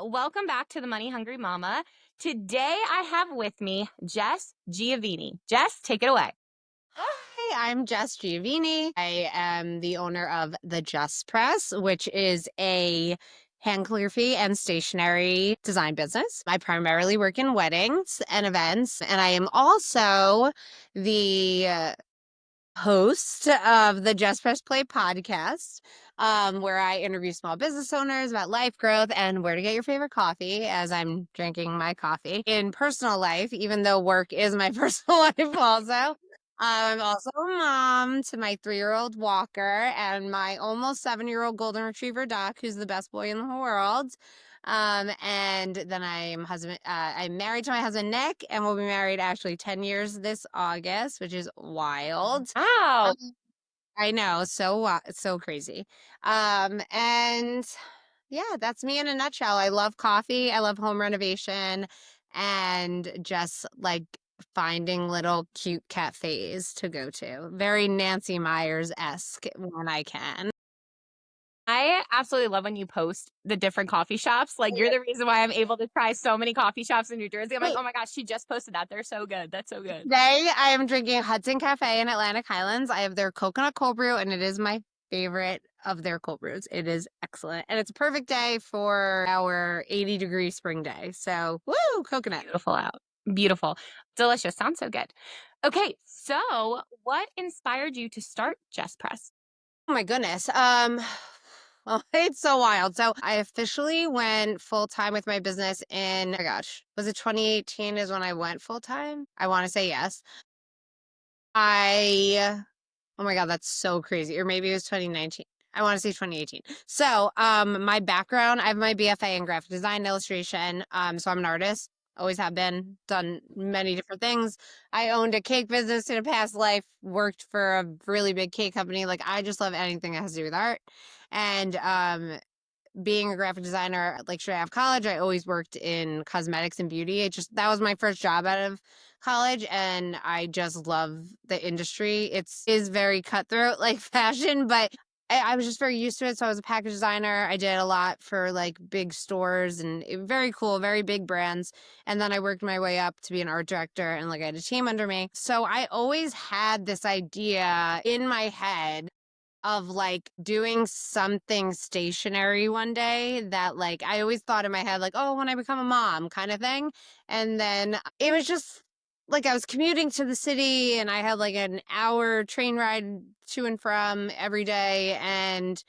Welcome back to the Money Hungry Mama. Today I have with me Jess Giovine. Jess, take it away. Hi, I'm Jess Giovine. I am the owner of the Jess Press, which is a hand calligraphy and stationery design business. I primarily work in weddings and events, and I am also the host of the Jess Press Play podcast, where I interview small business owners about life growth and where to get your favorite coffee as I'm drinking my coffee. In personal life, even though work is my personal life also, I'm also a mom to my 3-year-old Walker and my almost 7-year-old Golden Retriever Doc, who's the best boy in the whole world. And then I'm married to my husband, Nick, and we'll be married actually 10 years this August, which is wild. Wow. Um, I know, so crazy. And yeah, that's me in a nutshell. I love coffee. I love home renovation and just like finding little cute cafes to go to. Very Nancy Myers-esque when I can. I absolutely love when you post the different coffee shops. Like, you're the reason why I'm able to try so many coffee shops in New Jersey. I'm like, oh my gosh, she just posted that. They're so good. That's so good. Today, I am drinking Hudson Cafe in Atlantic Highlands. I have their coconut cold brew, and it is my favorite of their cold brews. It is excellent. And it's a perfect day for our 80-degree spring day. So, woo, coconut. Beautiful out. Beautiful. Delicious. Sounds so good. Okay, so what inspired you to start Jess Press? Oh my goodness. Well, it's so wild. So I officially went full time with my business in, oh my gosh, was it 2018 is when I went full time? I want to say yes. I Oh my God, that's so crazy. Or maybe it was 2019. I want to say 2018. So, my background, I have my BFA in graphic design and illustration. So I'm an artist, always have been, done many different things. I owned a cake business in a past life, worked for a really big cake company. Like I just love anything that has to do with art. And being a graphic designer, like straight out of college, I always worked in cosmetics and beauty. That was my first job out of college, and I just love the industry. Is very cutthroat like fashion, but I was just very used to it. So I was a package designer. I did a lot for like big stores and very cool, very big brands. And then I worked my way up to be an art director and like I had a team under me. So I always had this idea in my head of like doing something stationary one day that like I always thought in my head like, oh, when I become a mom kind of thing. And then it was just like I was commuting to the city and I had like an hour train ride to and from every day, and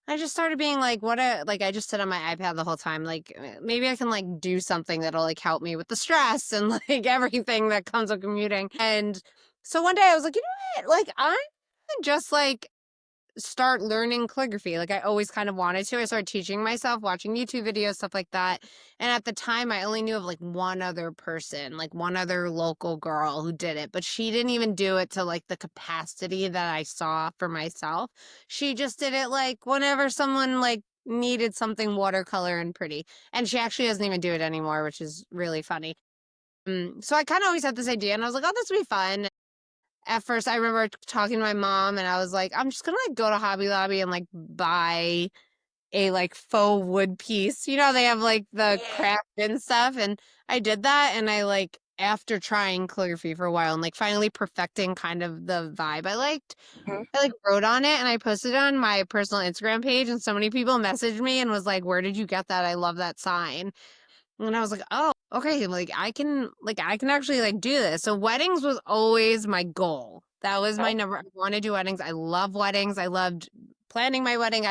I just started being like, I just sit on my iPad the whole time. Like, maybe I can like do something that'll like help me with the stress and like everything that comes with commuting. And so one day I was like, you know what? Like, I'm just like start learning calligraphy. Like I always kind of wanted to. I started teaching myself, watching YouTube videos, stuff like that. And at the time, I only knew of like one other person, like one other local girl who did it, but she didn't even do it to like the capacity that I saw for myself. She just did it like whenever someone like needed something watercolor and pretty. And she actually doesn't even do it anymore, which is really funny. So I kind of always had this idea and I was like, oh, this would be fun. At first, I remember talking to my mom and I was like, I'm just gonna like go to Hobby Lobby and like buy a like faux wood piece. You know, they have like the Yeah. craft and stuff. And I did that and I like after trying calligraphy for a while and like finally perfecting kind of the vibe I liked, Mhm. I like wrote on it and I posted it on my personal Instagram page and so many people messaged me and was like, where did you get that? I love that sign. And I was like, oh, okay, like I can actually like do this. So weddings was always my goal. That was my number. I want to do weddings. I love weddings. I loved planning my wedding.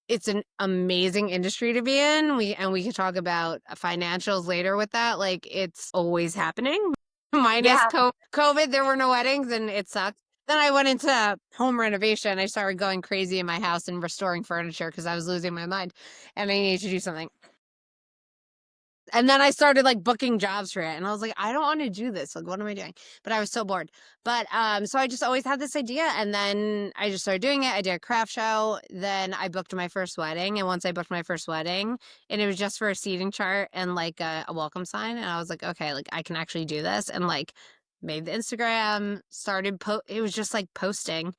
It's an amazing industry to be in. We can talk about financials later with that. Like it's always happening. Minus Yeah. COVID, there were no weddings and it sucked. Then I went into home renovation. I started going crazy in my house and restoring furniture because I was losing my mind and I needed to do something. And then I started like booking jobs for it. And I was like, I don't want to do this. Like, what am I doing? But I was so bored. But so I just always had this idea. And then I just started doing it. I did a craft show. Then I booked my first wedding. And once I booked my first wedding, and it was just for a seating chart and like a welcome sign. And I was like, okay, like I can actually do this. And like made the Instagram, it was just like posting.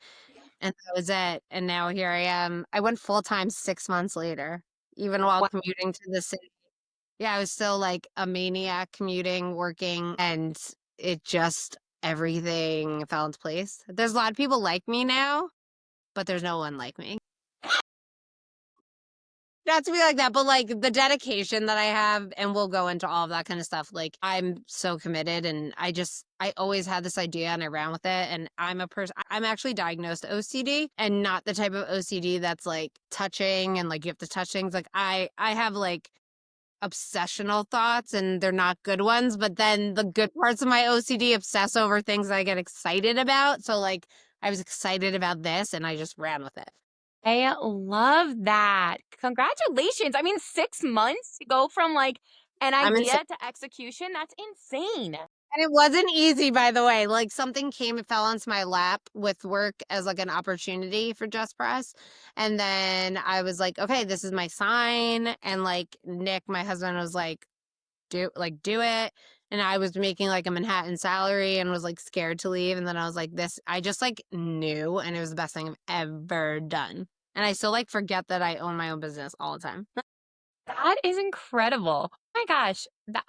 And that was it. And now here I am. I went full time 6 months later, even while Wow. commuting to the city. Yeah, I was still like a maniac commuting, working, and it just everything fell into place. There's a lot of people like me now, but there's no one like me. Not to be like that, but like the dedication that I have, and we'll go into all of that kind of stuff. Like, I'm so committed, and I always had this idea and I ran with it. And I'm actually diagnosed OCD, and not the type of OCD that's like touching and like you have to touch things. Like, I have like obsessional thoughts, and they're not good ones, but then the good parts of my OCD obsess over things I get excited about. So like, I was excited about this and I just ran with it. I love that. Congratulations. I mean, 6 months to go from like an I'm insane. idea to execution. That's insane. And it wasn't easy, by the way. Like, something came, it fell onto my lap with work as like an opportunity for Jess Press. And then I was like, okay, this is my sign. And like Nick, my husband, was like, do it. And I was making like a Manhattan salary and was like scared to leave. And then I was like, I just like knew, and it was the best thing I've ever done. And I still like forget that I own my own business all the time. That is incredible. Oh my gosh. That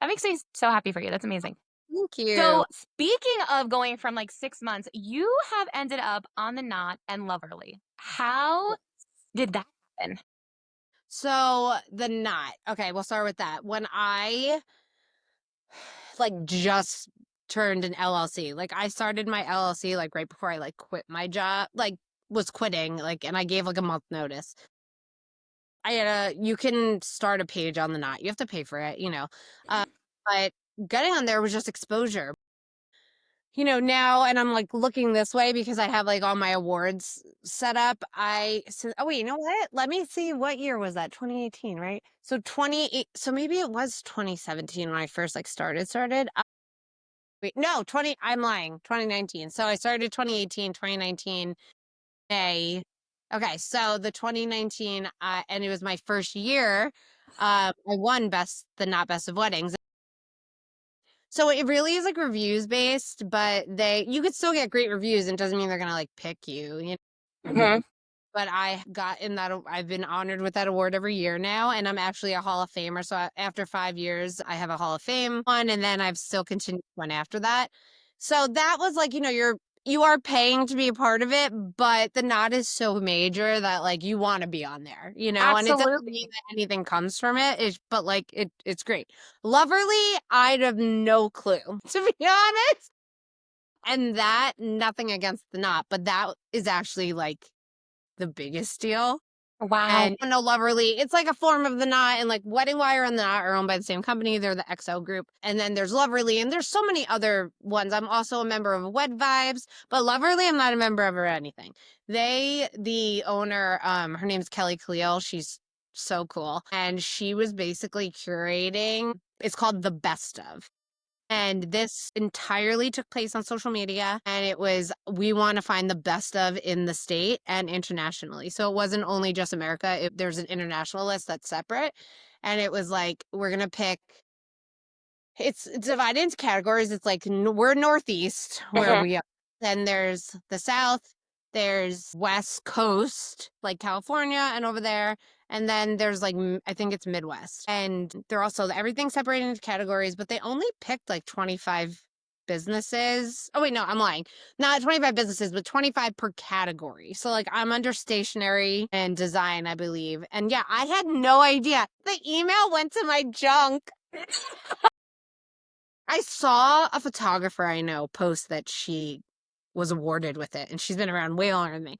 makes me so happy for you. That's amazing. Thank So, you. speaking of going from like 6 months, you have ended up on the Knot and Loverly. How did that happen? So the knot. Okay, we'll start with that. When I like just turned an LLC, like I started my LLC like right before I like quit my job, like was quitting, like, and I gave like a month notice. I had you can start a page on the knot. You have to pay for it, you know. But getting on there was just exposure. Now, and I'm like looking this way because I have like all my awards set up. I said, oh wait, you know what? Let me see, what year was that? 2018, right? So 28, so maybe it was 2017 when I first like started. Wait, no, 20, I'm lying, 2019. So I started 2018, 2019, May. Okay, so the 2019, and it was my first year. I won the not best of weddings. So it really is like reviews based, but you could still get great reviews, and it doesn't mean they're gonna like pick you. Mhm. But I've been honored with that award every year now, and I'm actually a Hall of Famer. So after 5 years, I have a Hall of Fame one, and then I've still continued one after that. So that was like, you are paying to be a part of it, but the nod is so major that like you want to be on there, and it doesn't mean Absolutely. that anything comes from it. But like it's great. Loverly, I'd have no clue, to be honest. And that, nothing against the knot, but that is actually like the biggest deal. Wow. And no, Loverly, it's like a form of the Knot, and like Wedding Wire and the Knot are owned by the same company. They're the XO group. And then there's Loverly, and there's so many other ones. I'm also a member of Wed Vibes, but Loverly, I'm not a member of or anything. The owner, her name's Kelly Cleo. She's so cool. And she was basically curating, it's called The Best Of. And this entirely took place on social media. And it was, we want to find the best of in the state and internationally. So it wasn't only just America, there's an international list that's separate. And it was like, we're going to pick, it's divided into categories. It's like, we're Northeast, where Mhm. we are. Then there's the South, there's West Coast, like California and over there. And then there's like, I think it's Midwest. And they're also, everything's separated into categories, but they only picked like 25 businesses. Oh, wait, no, I'm lying. Not 25 businesses, but 25 per category. So like, I'm under stationery and design, I believe. And yeah, I had no idea. The email went to my junk. I saw a photographer I know post that she was awarded with it, and she's been around way longer than me.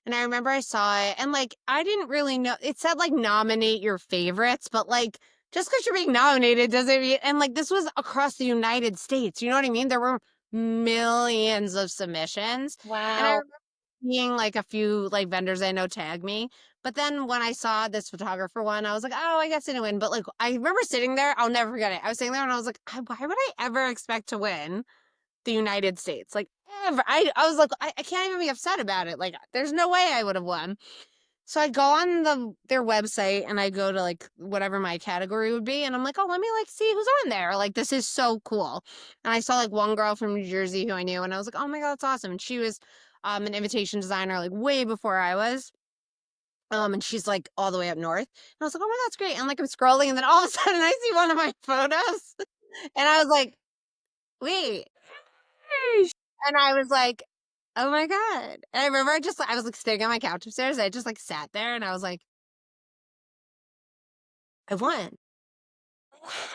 And I remember I saw it, and like, I didn't really know. It said like nominate your favorites, but like, just because you're being nominated doesn't mean, and like, this was across the United States. You know what I mean? There were millions of submissions. And I Wow. remember seeing like a few like vendors I know tag me. But then when I saw this photographer one, I was like, oh, I guess I didn't win. But like, I remember sitting there, I'll never forget it. I was sitting there and I was like, why would I ever expect to win the United States? Like, ever. I was like, I can't even be upset about it. Like, there's no way I would have won. So I go on their website and I go to like whatever my category would be, and I'm like, oh, let me like see who's on there. Like, this is so cool. And I saw like one girl from New Jersey who I knew, and I was like, oh my God, that's awesome. And she was an invitation designer like way before I was. And she's like all the way up north. And I was like, oh my God, that's great. And like I'm scrolling, and then all of a sudden I see one of my photos. And I was like, wait. And I was like, oh my God. And I remember I was like sitting on my couch upstairs. I just like sat there and I was like, I won.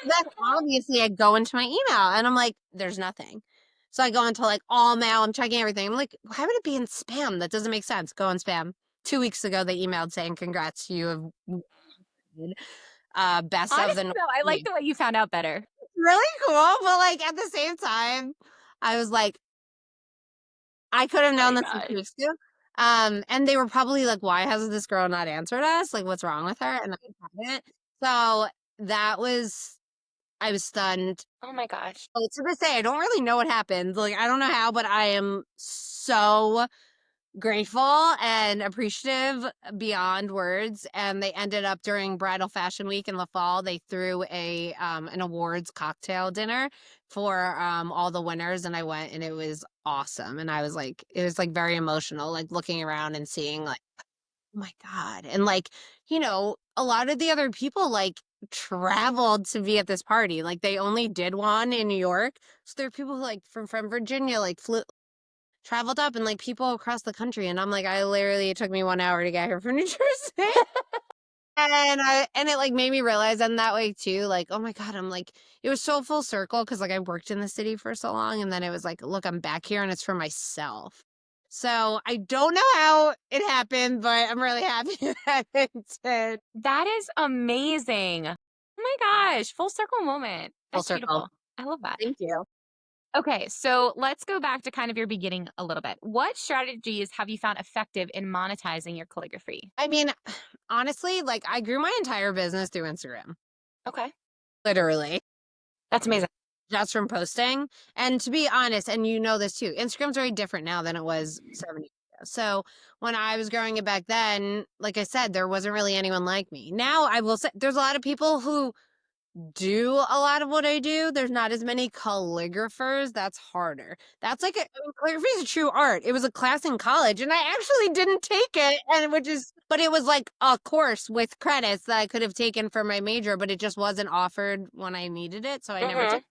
Then obviously I go into my email and I'm like, there's nothing. So I go into like all mail, I'm checking everything. I'm like, why would it be in spam? That doesn't make sense. Go in spam. 2 weeks ago, they emailed saying, congrats, you have won, best of the Honestly, North though, I like League. the way you found out better. Really cool. But like at the same time, I was like, I could have Oh known my this like gosh. 2 weeks ago. And they were probably like, why hasn't this girl not answered us? Like, what's wrong with her? And I hadn't. So that was, I was stunned. Oh my gosh. Oh, to this day, I don't really know what happened. Like, I don't know how, but I am so grateful and appreciative beyond words. And they ended up during Bridal Fashion Week in the fall, they threw a an awards cocktail dinner for all the winners, and I went, and it was awesome. And I was like, it was like very emotional, like looking around and seeing like, oh my God. And like, a lot of the other people like traveled to be at this party. Like they only did one in New York. So there are people who, like from Virginia, like traveled up, and like people across the country. And I'm like, I literally, it took me 1 hour to get here from New Jersey. And it like made me realize I'm that way too. Like, oh my God, I'm like, it was so full circle because like I worked in the city for so long, and then it was like, look, I'm back here and it's for myself. So I don't know how it happened, but I'm really happy that it did. That is amazing. Oh my gosh. Full circle moment. Full That's circle. beautiful. I love that. Thank you. Okay, so let's go back to kind of your beginning a little bit. What strategies have you found effective in monetizing your calligraphy? I mean, honestly, like I grew my entire business through Instagram, Okay. literally. That's amazing. Just from posting. And to be honest, and you know this too, Instagram's very different now than it was 7 years ago. So when I was growing it back then, like I said, there wasn't really anyone like me. Now I will say there's a lot of people who do a lot of what I do. There's not as many calligraphers. That's harder. That's like calligraphy is a true art. It was a class in college, and I actually didn't take it, and but it was like a course with credits that I could have taken for my major, but it just wasn't offered when I needed it, so I never took. Hmm.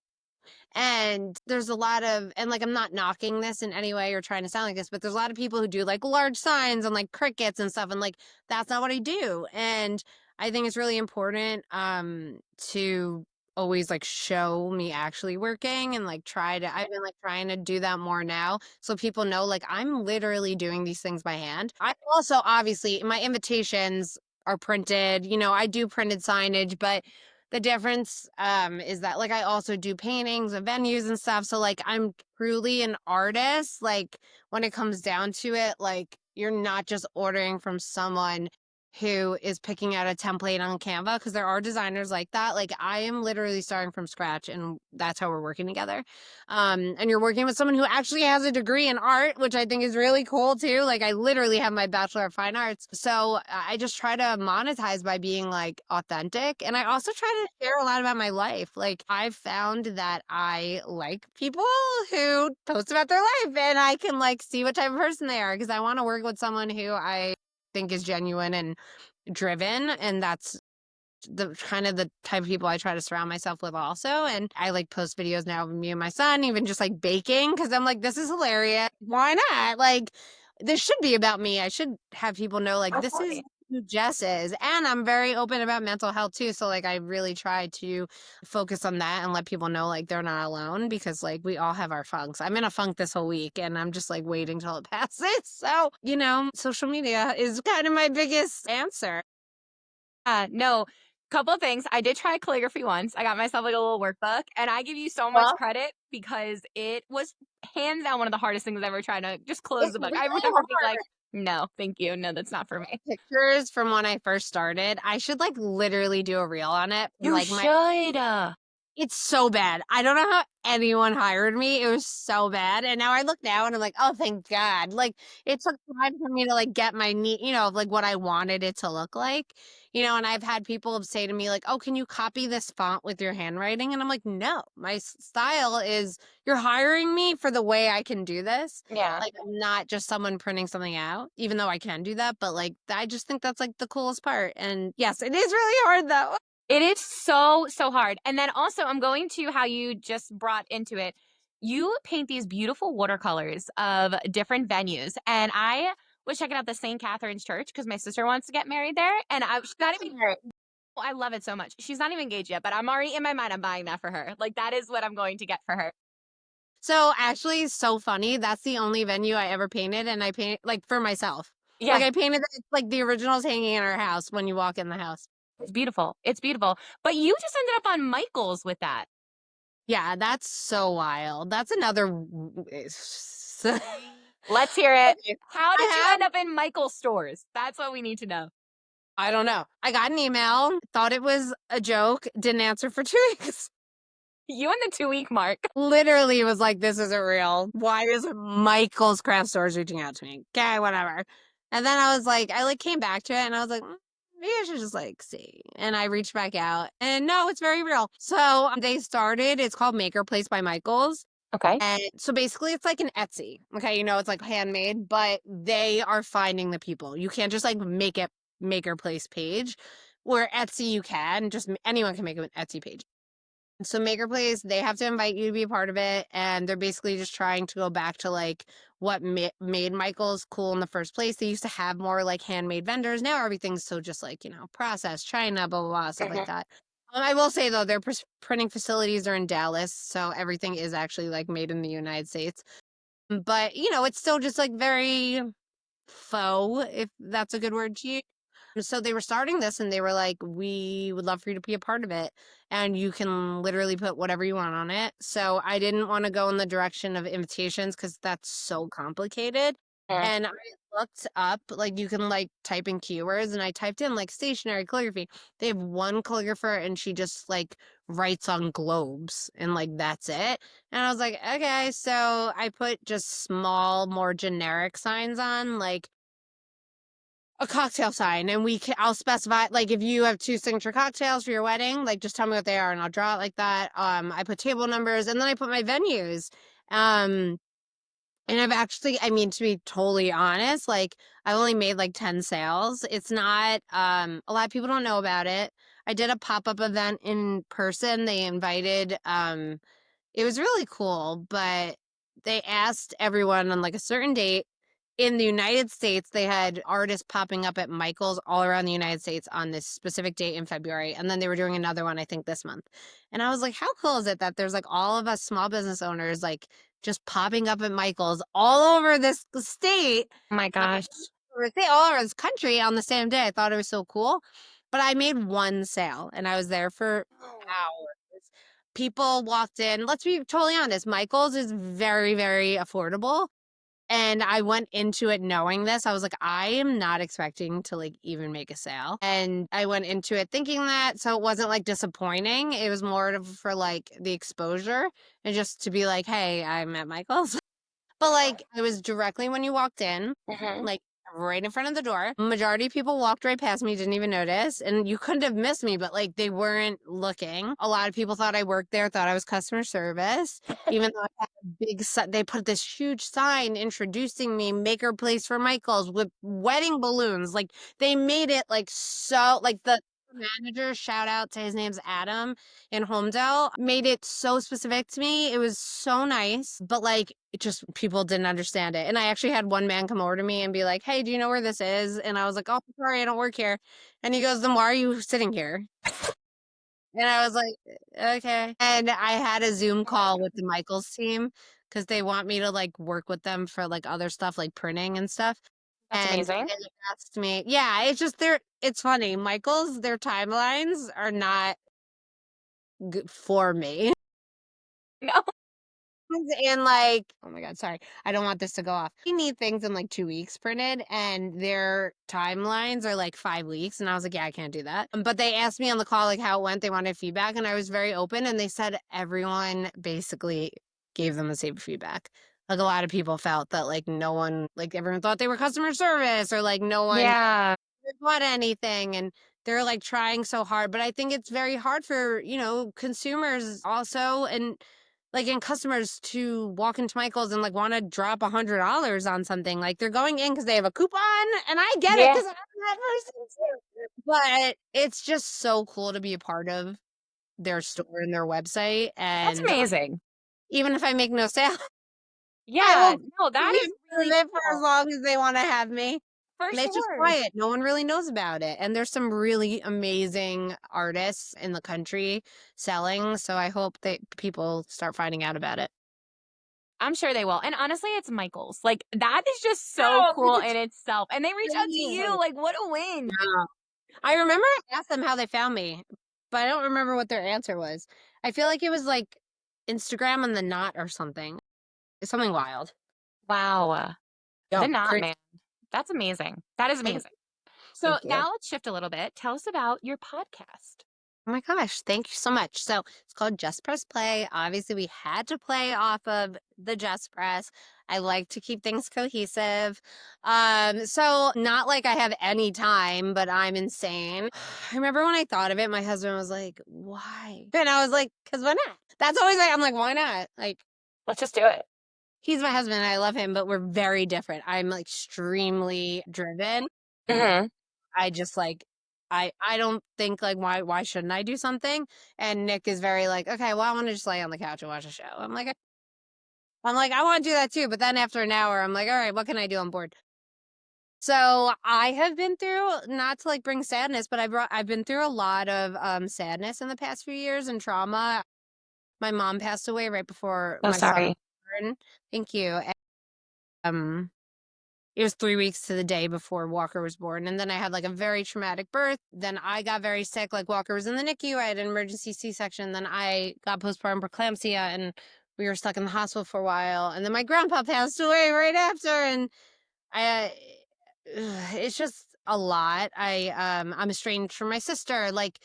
And there's a lot of, and like, I'm not knocking this in any way or trying to sound like this, but there's a lot of people who do like large signs and like crickets and stuff. And like, that's not what I do. And I think it's really important to always like show me actually working and like I've been like trying to do that more now. So people know like I'm literally doing these things by hand. I also, obviously, my invitations are printed, I do printed signage, but the difference is that like I also do paintings of venues and stuff. So like I'm truly an artist. Like when it comes down to it, like you're not just ordering from someone who is picking out a template on Canva, because there are designers like that. Like I am literally starting from scratch, and that's how we're working together. And you're working with someone who actually has a degree in art, which I think is really cool too. Like I literally have my Bachelor of Fine Arts. So I just try to monetize by being like authentic. And I also try to share a lot about my life. Like I've found that I like people who post about their life, and I can like see what type of person they are, because I want to work with someone who I think is genuine and driven. And that's the kind of the type of people I try to surround myself with also. And I like post videos now of me and my son, even just like baking, because I'm like, this is hilarious. Why not? Like, this should be about me. I should have people know like this is Absolutely. who Jess is. And I'm very open about mental health too. So like I really try to focus on that and let people know like they're not alone, because like we all have our funks. I'm in a funk this whole week, and I'm just like waiting till it passes. So, social media is kind of my biggest answer. No, couple of things. I did try calligraphy once. I got myself like a little workbook, and I give you so much Well, credit because it was hands down one of the hardest things I've ever tried to just close it's the book. really I remember being hard. like, no, thank you. No, that's not for me. Pictures from when I first started. I should like literally do a reel on it. You Like my should. It's so bad. I don't know how anyone hired me. It was so bad. And now I look now and I'm like, oh, thank God. Like, it took time for me to like get my knee, like what I wanted it to look like. And I've had people say to me, like, oh, can you copy this font with your handwriting? And I'm like, no, my style is you're hiring me for the way I can do this. Yeah. Like, I'm not just someone printing something out, even though I can do that. But like, I just think that's like the coolest part. And yes, it is really hard though. It is so, so hard. And then also, I'm going to how you just brought into it. You paint these beautiful watercolors of different venues. And I was checking out the St. Catherine's Church because my sister wants to get married there. And she's not even, I love it so much. She's not even engaged yet, but I'm already in my mind, I'm buying that for her. Like, that is what I'm going to get for her. So actually, it's so funny. That's the only venue I ever painted, and I painted like for myself. Like Yeah, I painted it, like the original's hanging in our house when you walk in the house. it's beautiful. It's beautiful. But you just ended up on Michael's with that. Yeah, that's so wild. That's another. Let's hear it. Okay, How did you I end have. up in Michael's stores? That's what we need to know. I don't know. I got an email, thought it was a joke, didn't answer for 2 weeks. You and the 2 week mark. Literally was like, this isn't real. Why is Michael's craft stores reaching out to me? Okay, whatever. And then I was like, I like came back to it and I was like, maybe I should just like see. And I reached back out and no, it's very real. So they started, it's called Maker Place by Michael's. Okay. And so basically it's like an Etsy. Okay, it's like handmade, but they are finding the people. You can't just like make it Maker Place page. Where Etsy you can, just anyone can make an Etsy page. So Maker Place, they have to invite you to be a part of it, and they're basically just trying to go back to like what made Michael's cool in the first place. They used to have more like handmade vendors. Now everything's so just like processed, China, blah blah blah, stuff like Mhm. that. I will say though, their printing facilities are in Dallas, so everything is actually like made in the United States. But it's still just like very faux, if that's a good word to use. So they were starting this and they were like, we would love for you to be a part of it. And you can literally put whatever you want on it. So I didn't want to go in the direction of invitations because that's so complicated. Mhm. And I looked up, like, you can like type in keywords and I typed in like stationary calligraphy. They have one calligrapher and she just like writes on globes and like that's it. And I was like, okay. So I put just small, more generic signs on, like, a cocktail sign, and I'll specify, like, if you have 2 signature cocktails for your wedding, like, just tell me what they are and I'll draw it like that. I put table numbers and then I put my venues. Um, and I've actually, I mean, to be totally honest, like, I only made like 10 sales. It's not, a lot of people don't know about it. I did a pop-up event in person. They invited, it was really cool, but they asked everyone on like a certain date. In the United States, they had artists popping up at Michael's all around the United States on this specific date in February. And then they were doing another one, I think, this month. And I was like, how cool is it that there's like all of us small business owners like just popping up at Michael's all over this state, Oh my gosh. all over this country on the same day? I thought it was so cool. But I made one sale and I was there for hours. People walked in. Let's be totally honest. Michael's is very, very affordable. And I went into it knowing this. I was like, I am not expecting to like even make a sale. And I went into it thinking that. So it wasn't like disappointing. It was more for like the exposure and just to be like, hey, I'm at Michael's. But like it was directly when you walked in, Mhm. like right in front of the door. Majority of people walked right past me, didn't even notice. And you couldn't have missed me, but like they weren't looking. A lot of people thought I worked there, thought I was customer service, even though I had a big they put this huge sign introducing me, Maker Place for Michael's with wedding balloons. Like they made it like so like the manager, shout out to his name's Adam in Homedale, made it so specific to me. It was so nice, but like it just people didn't understand it. And I actually had one man come over to me and be like, "Hey, do you know where this is?" And I was like, "Oh, sorry, I don't work here." And he goes, "Then why are you sitting here?" And I was like, "Okay." And I had a Zoom call with the Michaels team because they want me to like work with them for like other stuff like printing and stuff. That's And amazing. they asked me, yeah, it's just it's funny. Michael's, their timelines are not good for me. No. in like, oh my God, sorry. I don't want this to go off. We need things in like 2 weeks printed, and their timelines are like 5 weeks. And I was like, yeah, I can't do that. But they asked me on the call like how it went. They wanted feedback, and I was very open. And they said everyone basically gave them the same feedback. Like a lot of people felt that like no one, like everyone thought they were customer service, or like no one Yeah. bought anything, and they're like trying so hard. But I think it's very hard for, consumers also, and like in customers to walk into Michael's and like want to drop $100 on something. Like they're going in because they have a coupon, and I get it Yeah. because I'm that person too. But it's just so cool to be a part of their store and their website. That's And amazing. even if I make no sale, I Yeah. will No, be that is of really it for as cool. long as they want to have me. For And it's just sure. quiet. No one really knows about it. And there's some really amazing artists in the country selling. So I hope that people start finding out about it. I'm sure they will. And honestly, it's Michael's. Like that is just so Oh, cool it's in itself. And they reach out to you. amazing. Like what a win. Yeah. I remember I asked them how they found me, but I don't remember what their answer was. I feel like it was like Instagram and the knot or something. It's something wild. Wow. The Yeah, knot crazy. man. That's amazing. That is amazing. So Thank you. now let's shift a little bit. Tell us about your podcast. Oh my gosh, thank you so much. So it's called Jess Press Play. Obviously, we had to play off of the Jess Press. I like to keep things cohesive. So not like I have any time, but I'm insane. I remember when I thought of it, my husband was like, why? And I was like, because why not? That's always like, I'm like, why not? Like, Let's just do it. he's my husband. I love him, but we're very different. I'm like extremely driven. Hmm. I just like I don't think like why shouldn't I do something? And Nick is very like, okay, well I want to just lay on the couch and watch a show. I'm like I want to do that too, but then after an hour I'm like, all right, what can I do? I'm bored. So I have been through, not to like bring sadness, but I've been through a lot of sadness in the past few years and trauma. My mom passed away right before So my son was sorry. born. Thank you. Um It was 3 weeks to the day before Walker was born, and then I had, like, a very traumatic birth, then I got very sick, like, Walker was in the NICU, I had an emergency C-section, then I got postpartum preeclampsia, and we were stuck in the hospital for a while, and then my grandpa passed away right after, and I it's just a lot. I'm estranged from my sister, like,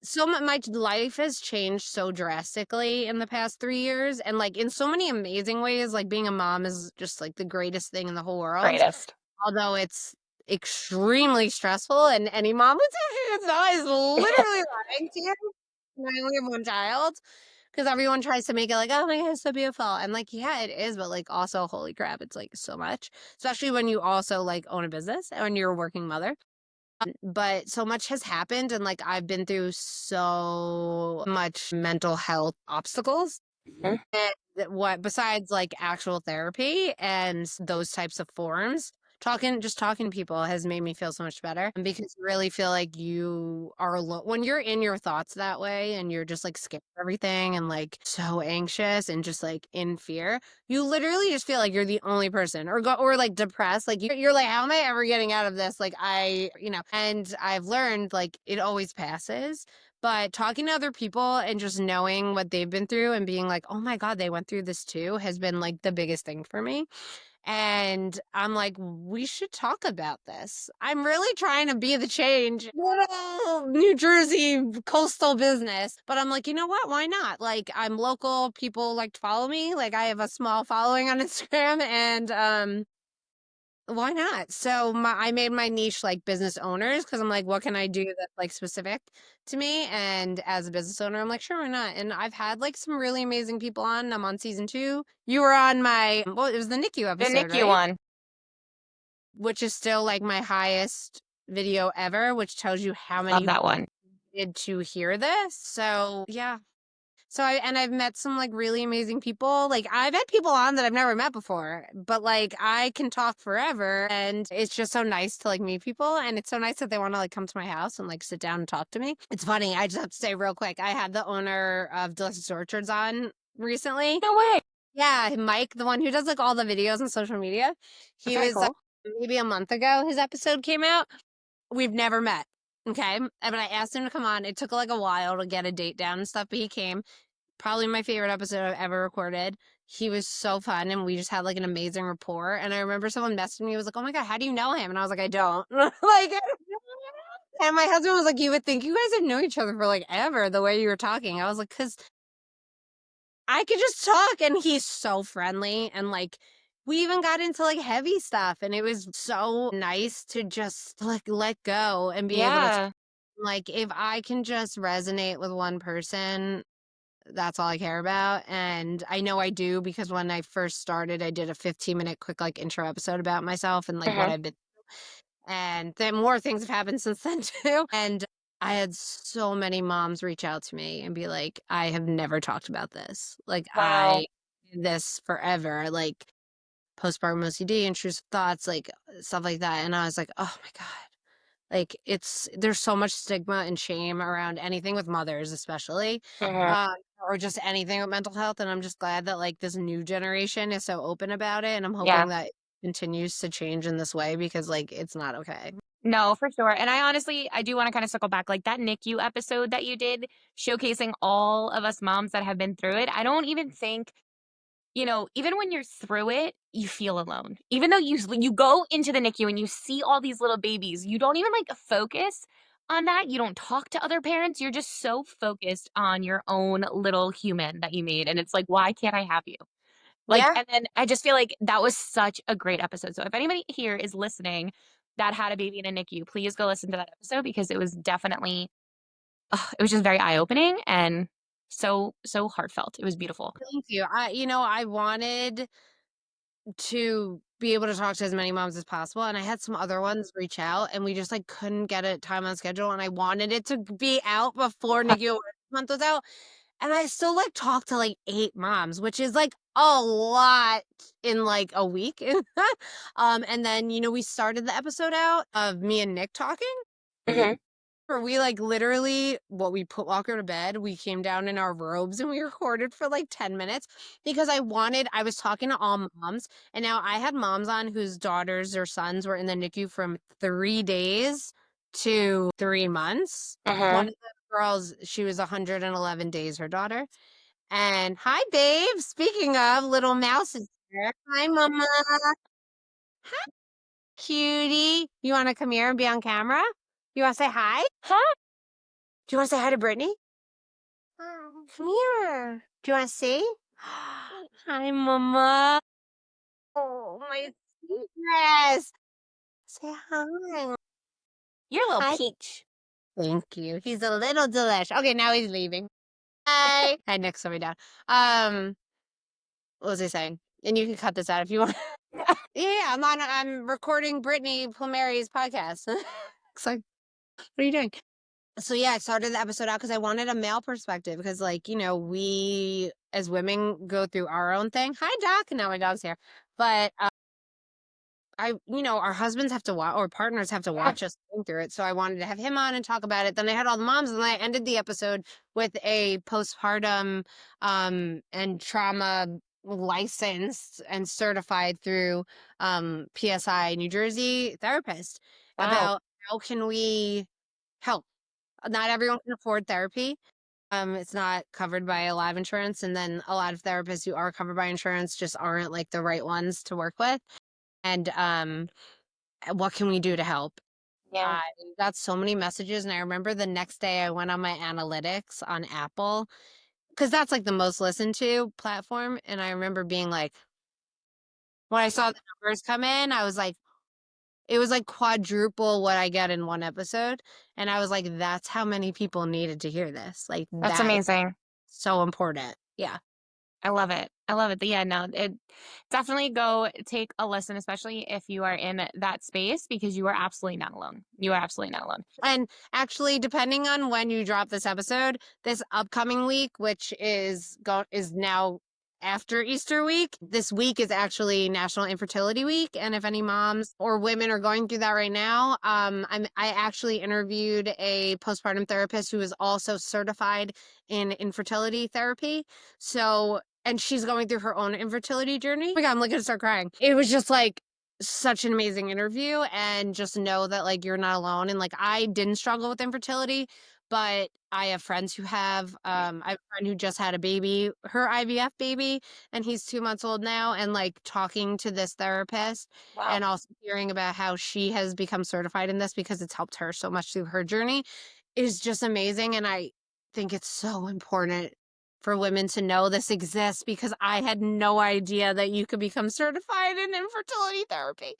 so my life has changed so drastically in the past 3 years, and, like, in so many amazing ways, like, being a mom is just, like, the greatest thing in the whole world. Greatest. Although it's extremely stressful, and any mom would tell you it's not, is literally lying to you. And I only have one child, because everyone tries to make it like, "Oh my god, it's so beautiful." I'm like, "Yeah, it is," but, like, also, holy crap, it's, like, so much, especially when you also, like, own a business and you're a working mother. But so much has happened, and, like, I've been through so much mental health obstacles. Mhm. That what besides, like, actual therapy and those types of forms, talking to people has made me feel so much better, because you really feel like you are alone when you're in your thoughts that way and you're just, like, scared of everything and, like, so anxious and just, like, in fear, you literally just feel like you're the only person, or, like, depressed, like, you're like, "How am I ever getting out of this?" Like, and I've learned, like, it always passes, but talking to other people and just knowing what they've been through and being like, "Oh my god, they went through this too," has been, like, the biggest thing for me. And I'm like, "We should talk about this." I'm really trying to be the change. Little New Jersey coastal business. But I'm like, "You know what? Why not?" Like, I'm local, people like to follow me. Like, I have a small following on Instagram, and why not? So I made my niche like business owners, because I'm like, what can I do that's like specific to me? And as a business owner, I'm like, sure, why not? And I've had like some really amazing people on. I'm on season 2. You were on my, well, it was the NICU The episode, NICU right? one. Which is still like my highest video ever, which tells you how Love many that one. did to hear this. So yeah, I've met some, like, really amazing people, like, I've had people on that I've never met before, but, like, I can talk forever, and it's just so nice to, like, meet people, and it's so nice that they wanna, like, come to my house and, like, sit down and talk to me. It's funny, I just have to say real quick, I had the owner of Delicious Orchards on recently. No way. Yeah, Mike, the one who does, like, all the videos on social media. He Very was, cool. maybe a month ago, his episode came out. We've never met, okay? But I asked him to come on. It took, like, a while to get a date down and stuff, but he came. Probably my favorite episode I've ever recorded. he was so fun and we just had like an amazing rapport. And I remember someone messaged me, was like, "Oh my God, how do you know him?" And I was like, "I don't." Like, and my husband was like, "You would think you guys have known each other for like ever, the way you were talking." I was like, "Cause I could just talk," and he's so friendly. And like, we even got into like heavy stuff. And it was so nice to just like let go and be able to, Yeah. like, if I can just resonate with one person, that's all I care about. And I know I do because when I first started, I did a 15-minute quick like intro episode about myself and like what Mhm. I've been, and then more things have happened since then too. And I had so many moms reach out to me and be like, "I have never talked about this. Like Wow. I did this forever, like postpartum OCD, intrusive thoughts, like stuff like that." And I was like, "Oh my God." Like, there's so much stigma and shame around anything with mothers, especially, Mhm. um, or just anything with mental health, and I'm just glad that, like, this new generation is so open about it, and I'm Yeah. hoping that it continues to change in this way because, like, it's not okay. No, for sure. And I honestly, I do want to kind of circle back, like that NICU episode that you did, showcasing all of us moms that have been through it. I don't even think, even when you're through it, you feel alone. Even though you go into the NICU and you see all these little babies, you don't even like focus on that. You don't talk to other parents. You're just so focused on your own little human that you made. And it's like, why can't I have you? Like, Yeah. and then I just feel like that was such a great episode. So if anybody here is listening that had a baby in a NICU, please go listen to that episode because it was definitely, it was just very eye opening and so heartfelt. It was beautiful. Thank you. I wanted to be able to talk to as many moms as possible, and I had some other ones reach out, and we just, like, couldn't get a time on schedule, and I wanted it to be out before NICU Awareness Month was out. And I still, like, talk to, like, 8 moms, which is, like, a lot in, like, a week. And then, we started the episode out of me and Nick talking. Mhm. Where we, like, literally we put Walker to bed, we came down in our robes, and we recorded for, like, 10 minutes because I was talking to all moms, and now I had moms on whose daughters or sons were in the NICU from 3 days to 3 months. One Mhm. of the girls, she was 111 days, her daughter. And hi, babe. Speaking of, little mouse is here. Hi, mama. Cutie. You wanna come here and be on camera? You wanna say hi? Huh? Do you wanna say hi to Brittany? Come here. Do you wanna see? Hi, mama. Oh, my sweetness. Say hi. You're a little Hi. peach. Thank you. He's a little delish. Okay, now he's leaving. Hi. Hi, Nick's coming down. Um, what was I saying? And you can cut this out if you want. Yeah, I'm recording Brittany Palmieri's podcast. It's like, what are you doing? So yeah, I started the episode out because I wanted a male perspective because, like, we as women go through our own thing. Hi, Doc. Now my dog's here. But our husbands have to watch, or partners have to watch us going through it. So I wanted to have him on and talk about it. Then I had all the moms, and then I ended the episode with a postpartum and trauma licensed and certified through PSI New Jersey therapist Wow. about how can we help. Not everyone can afford therapy. It's not covered by a lot of insurance, and then a lot of therapists who are covered by insurance just aren't like the right ones to work with. And what can we do to help? Yeah. I got so many messages, and I remember the next day I went on my analytics on Apple because that's like the most listened to platform. And I remember being like, when I saw the numbers come in, I was like, it was like quadruple what I get in one episode. And I was like, that's how many people needed to hear this. Like, That's that is amazing. so important. Yeah. I love it. I love it. Yeah, no, it definitely go take a listen, especially if you are in that space because you are absolutely not alone. You are absolutely not alone. And actually, depending on when you drop this episode, this upcoming week, which is now after Easter week, this week is actually National Infertility Week. And if any moms or women are going through that right now, I actually interviewed a postpartum therapist who is also certified in infertility therapy. So, and she's going through her own infertility journey. Oh my God, I'm like gonna start crying. It was just like such an amazing interview, and just know that like you're not alone. And like I didn't struggle with infertility, but I have friends who have, I have a friend who just had a baby, her IVF baby, and he's 2 months old now, and, like, talking to this therapist Wow. and also hearing about how she has become certified in this because it's helped her so much through her journey is just amazing, and I think it's so important for women to know this exists because I had no idea that you could become certified in infertility therapy,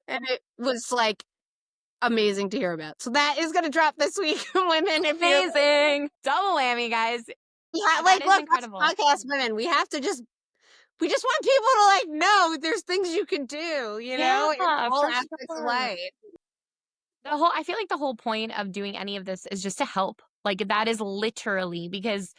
and it was, like, amazing to hear about. So that is gonna drop this week, women, if you're Amazing. Double whammy, guys. yeah, That like, is look, that's incredible. podcast women. We just want people to, like, know there's things you can do, Yeah, in all for aspects of sure. life. I feel like the whole point of doing any of this is just to help. Like that is literally because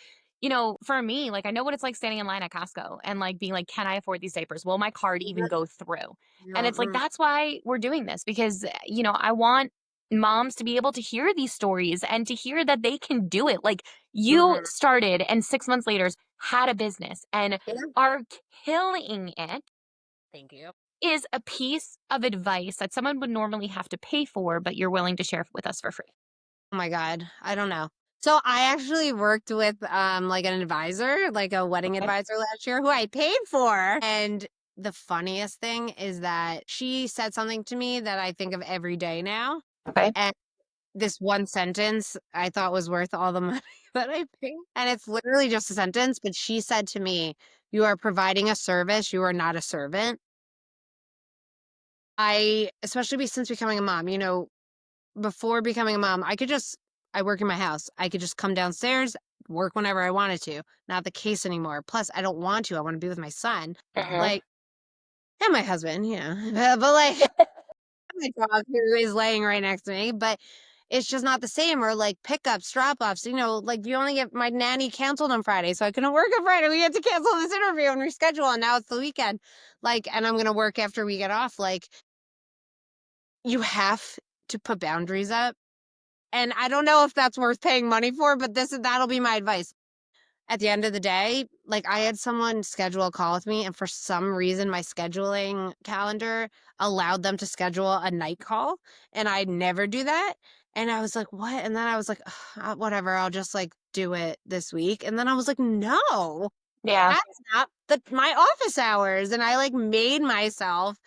for me, like I know what it's like standing in line at Costco and like being like, can I afford these diapers? Will my card even go through? And it's like Mhm, that's why we're doing this because I want moms to be able to hear these stories and to hear that they can do it. Like you mhm. started and 6 months later had a business and Yeah, are killing it thank you. is a piece of advice that someone would normally have to pay for, but you're willing to share with us for free. Oh my god, I don't know. So I actually worked with, like, an advisor, like a wedding Okay. advisor last year who I paid for, and the funniest thing is that she said something to me that I think of every day now, Okay. and this one sentence I thought was worth all the money that I paid, and it's literally just a sentence, but she said to me, "You are providing a service, you are not a servant." I especially since becoming a mom, before becoming a mom, I work in my house. I could just come downstairs, work whenever I wanted to. Not the case anymore. Plus, I don't want to. I want to be with my son. Mhm. Like, and my husband, but like my dog who is laying right next to me, but it's just not the same. Or like pickups, drop offs, like you only get my nanny canceled on Friday, so I couldn't work on Friday. We had to cancel this interview and reschedule, and now it's the weekend. Like, and I'm gonna work after we get off. Like, you have to put boundaries up. And I don't know if that's worth paying money for, but that'll be my advice. At the end of the day, like I had someone schedule a call with me, and for some reason, my scheduling calendar allowed them to schedule a night call, and I never do that. And I was like, "What?" And then I was like, "Ugh, whatever, I'll just like do it this week." And then I was like, "No, Yeah. that's not my office hours." And I like made myself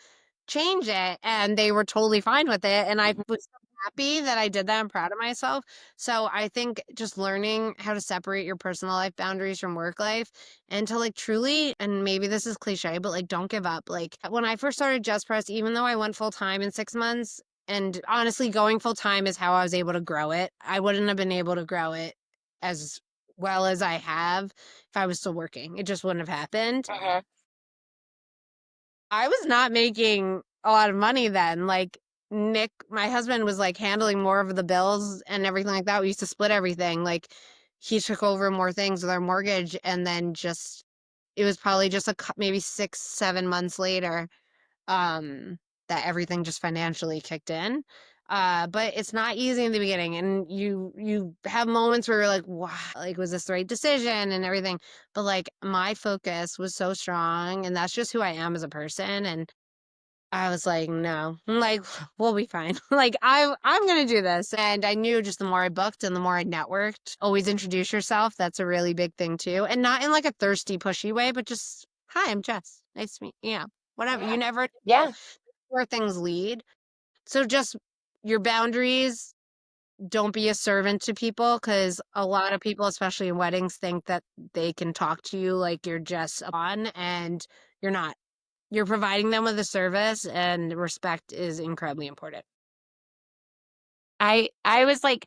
change it, and they were totally fine with it, and I was so happy that I did that. I'm proud of myself. So I think just learning how to separate your personal life boundaries from work life and to like truly, and maybe this is cliche, but like don't give up. Like when I first started Jess Press, even though I went full time in 6 months, and honestly going full time is how I was able to grow it. I wouldn't have been able to grow it as well as I have if I was still working. It just wouldn't have happened. Mhm. I was not making a lot of money then. Like Nick, my husband was like handling more of the bills and everything like that. We used to split everything. Like he took over more things with our mortgage, and then just it was probably just maybe 6, 7 months later, um, that everything just financially kicked in. But it's not easy in the beginning, and you have moments where you're like, wow, like was this the right decision and everything. But like my focus was so strong, and that's just who I am as a person. And I was like, no, like we'll be fine. Like I'm gonna do this. And I knew just the more I booked and the more I networked, always introduce yourself. That's a really big thing too. And not in like a thirsty, pushy way, but just, hi, I'm Jess. Nice to meet you. Yeah. Whatever. You never know Yeah. where things lead. So just your boundaries, don't be a servant to people, because a lot of people, especially in weddings, think that they can talk to you like you're just on, and you're not. You're providing them with a service, and respect is incredibly important. I was like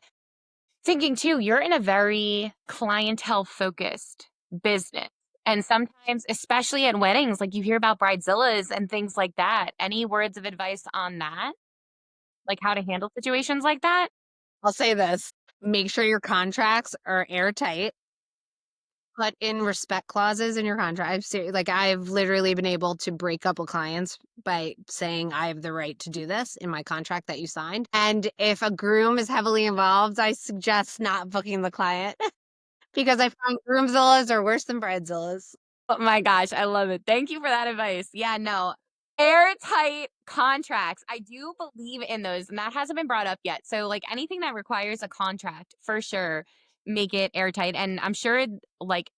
thinking too, you're in a very clientele focused business. And sometimes, especially at weddings, like you hear about bridezillas and things like that. Any words of advice on that? Like how to handle situations like that? I'll say this, make sure your contracts are airtight. Put in respect clauses in your contract. I've literally been able to break up with clients by saying I have the right to do this in my contract that you signed. And if a groom is heavily involved, I suggest not booking the client because I find groomzillas are worse than bridezillas. Oh my gosh, I love it. Thank you for that advice. Yeah, no. Airtight contracts. I do believe in those, and that hasn't been brought up yet. So, like, anything that requires a contract, for sure, make it airtight. And I'm sure, like,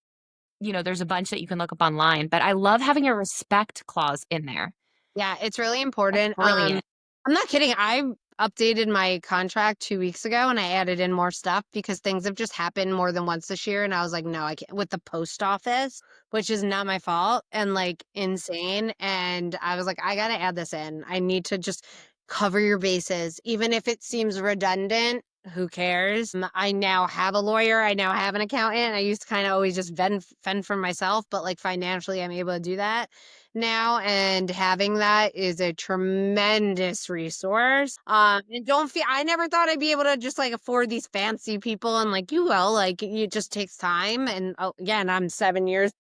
there's a bunch that you can look up online, but I love having a respect clause in there. Yeah, it's really That's important. brilliant. I'm not kidding. I updated my contract 2 weeks ago and I added in more stuff because things have just happened more than once this year. And I was like, no, I can't with the post office, which is not my fault and like insane. And I was like, I got to add this in. I need to just cover your bases, even if it seems redundant. Who cares? I now have a lawyer. I now have an accountant. I used to kind of always just fend for myself, but like financially, I'm able to do that now, and having that is a tremendous resource. And don't feel I never thought I'd be able to just like afford these fancy people, and like you will, like it just takes time. And again, I'm 7 years.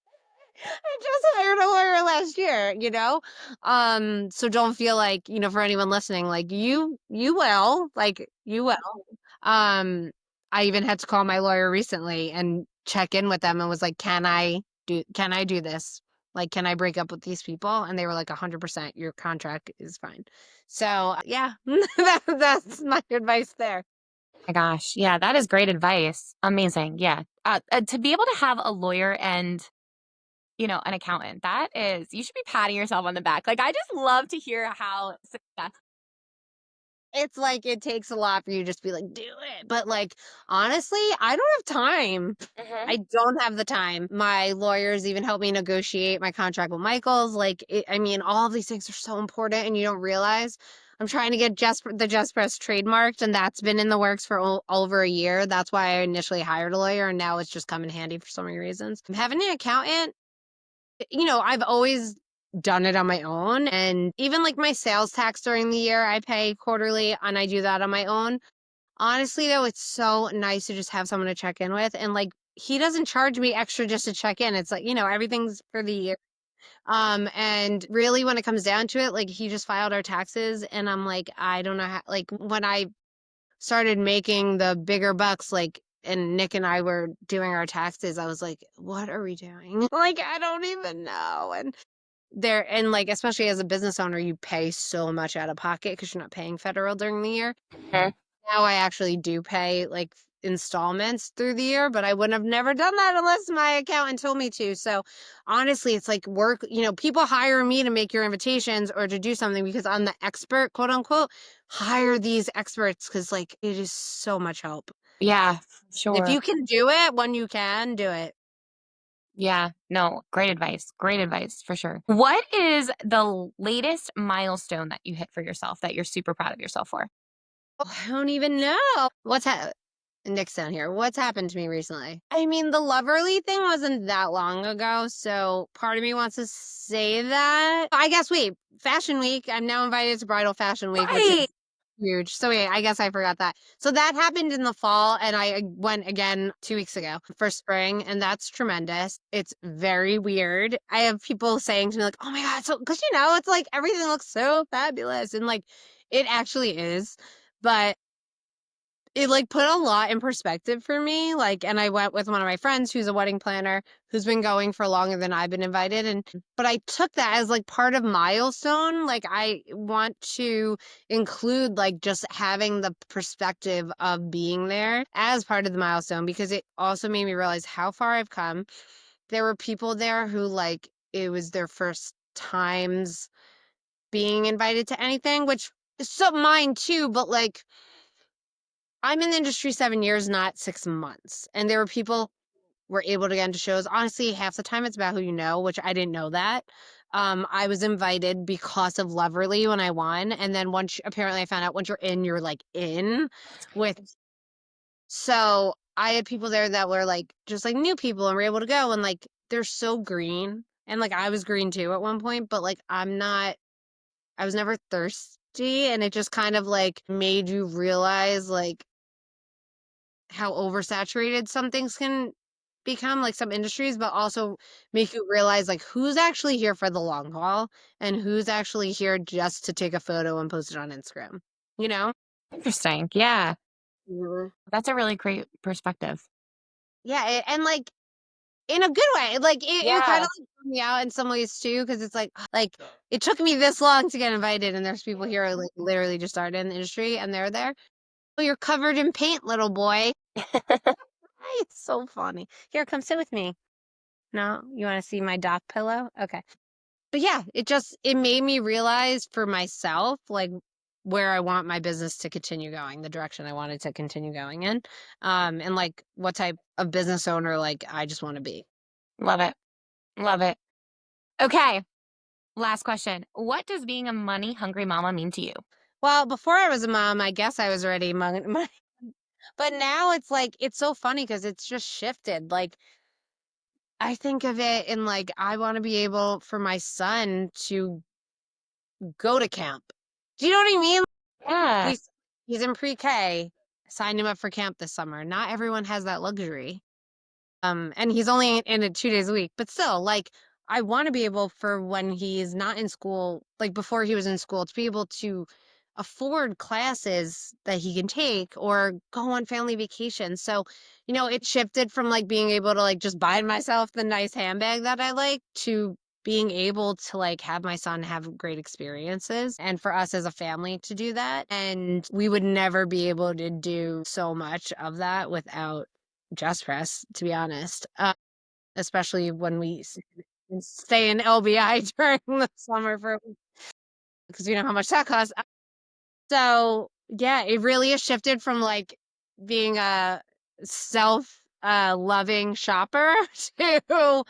I just hired a lawyer last year, you know? So don't feel like, for anyone listening, like you will, like you will. Um, I even had to call my lawyer recently and check in with them and was like, can I do this? Like, can I break up with these people? And they were like, 100%, your contract is fine. So yeah, that's my advice there. My gosh. Yeah, that is great advice. Amazing. Yeah. To be able to have a lawyer and, an accountant, you should be patting yourself on the back. Like, I just love to hear how success. It's like it takes a lot for you to just be like, do it. But like, honestly, I don't have time. Mhm. I don't have the time. My lawyers even helped me negotiate my contract with Michaels. Like, I mean, all of these things are so important and you don't realize. I'm trying to get the Jess Press trademarked, and that's been in the works for over a year. That's why I initially hired a lawyer, and now it's just come in handy for so many reasons. Having an accountant, I've always done it on my own. And even like my sales tax during the year, I pay quarterly and I do that on my own. Honestly, though, it's so nice to just have someone to check in with. And like, he doesn't charge me extra just to check in. It's like, everything's for the year. And really, when it comes down to it, like, he just filed our taxes. And I'm like, I don't know how, like, when I started making the bigger bucks, like, and Nick and I were doing our taxes, I was like, what are we doing? Like, I don't even know. And like, especially as a business owner, you pay so much out of pocket because you're not paying federal during the year. Mhm. Now I actually do pay like installments through the year, but I wouldn't have never done that unless my accountant told me to. So honestly, it's like work, people hire me to make your invitations or to do something because I'm the expert, quote unquote. Hire these experts because like it is so much help. Yeah, If sure. you can do it when you can, do it. Yeah, no, great advice. Great advice for sure. What is the latest milestone that you hit for yourself that you're super proud of yourself for? Oh, I don't even know. Nick's down here. What's happened to me recently? I mean, the Loverly thing wasn't that long ago, so part of me wants to say that. I guess, wait, Fashion Week. I'm now invited to Bridal Fashion Week, which is Right. huge. So wait, I guess I forgot that. So that happened in the fall, and I went again 2 weeks ago for spring, and that's tremendous. It's very weird. I have people saying to me like, "Oh my God," so because it's like everything looks so fabulous, and like it actually is, but it, like, put a lot in perspective for me, like, and I went with one of my friends who's a wedding planner who's been going for longer than I've been invited, but I took that as, like, part of milestone, like, I want to include, like, just having the perspective of being there as part of the milestone because it also made me realize how far I've come. There were people there who, like, it was their first times being invited to anything, which is so mine too, but, like, I'm in the industry 7 years, not 6 months. And there were people were able to get into shows. Honestly, half the time it's about who you know, which I didn't know that. I was invited because of Loverly when I won. And then apparently I found out once you're in, you're like in That's with, crazy. so I had people there that were like, just like new people and were able to go and like, they're so green. And like, I was green too at one point, but like, I was never thirsty. And it just kind of like made you realize like, how oversaturated some things can become, like some industries, but also make you realize like who's actually here for the long haul and who's actually here just to take a photo and post it on Instagram, you know? Interesting. Yeah. Mhm. That's a really great perspective. Yeah, and like in a good way. Like it kind Yeah. of me out in some ways too, because it's like it took me this long to get invited, and there's people here who like literally just started in the industry, and they're there. Oh, you're covered in paint, little boy. It's so funny. Here, come sit with me. No, you want to see my dock pillow? Okay. But yeah, it made me realize for myself like where I want my business to continue going, the direction I wanted to continue going in, and like what type of business owner like I just want to be. Love it. Love it. Okay. Last question. What does being a money hungry mama mean to you? Well, before I was a mom, I guess I was already money, but now it's like it's so funny because it's just shifted. Like I think of it in like I want to be able for my son to go to camp. Do you know what I mean? Yeah. He's he's in pre-K. Signed him up for camp this summer. Not everyone has that luxury. And he's only in it 2 days a week, but still, like, I want to be able for when he's not in school, like before he was in school, to be able to afford classes that he can take or go on family vacations. So, it shifted from like being able to like just buy myself the nice handbag that I like to being able to like have my son have great experiences and for us as a family to do that. And we would never be able to do so much of that without Jess Press, to be honest, especially when we stay in LBI during the summer for because you know how much that costs. So yeah, it really has shifted from like being a self loving shopper to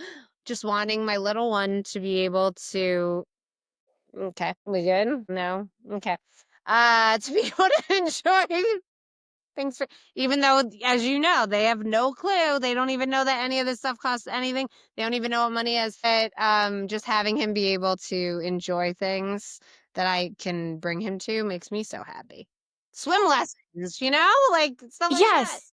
just wanting my little one to be able to. Okay, we good? No, okay. To be able to enjoy things for even though, as you know, they have no clue. They don't even know that any of this stuff costs anything. They don't even know what money is. But just having him be able to enjoy things that I can bring him to makes me so happy. Swim lessons, like stuff like that. Yes.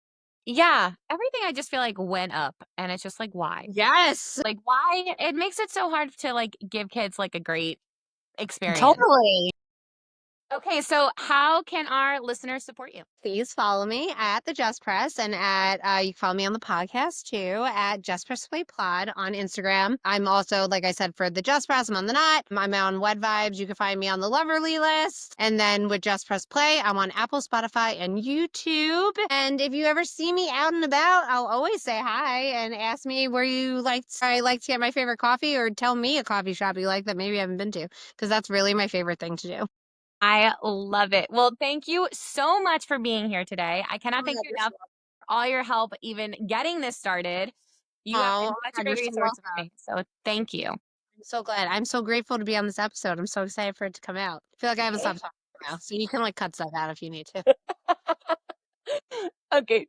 Yeah. Everything I just feel like went up and it's just like why? Yes, Like why it makes it so hard to like give kids like a great experience. totally. Okay, so how can our listeners support you? Please follow me at the Jess Press and you can follow me on the podcast too at Jess Press Play Pod on Instagram. I'm also, like I said, for the Jess Press, I'm on the Knot. I'm on Wed Vibes. You can find me on the Loverly list. And then with Jess Press Play, I'm on Apple, Spotify, and YouTube. And if you ever see me out and about, I'll always say hi and ask me where I like to get my favorite coffee or tell me a coffee shop you like that maybe I haven't been to because that's really my favorite thing to do. I love it. Well, thank you so much for being here today. I Oh cannot my thank God, you you're enough so for all your help even getting this started. You have Oh been my such a God, great you're so resource for welcome. me. So thank you. I'm so glad. I'm so grateful to be on this episode. I'm so excited for it to come out. I feel like I haven't Okay. stopped talking now, so you can like cut stuff out if you need to. Okay.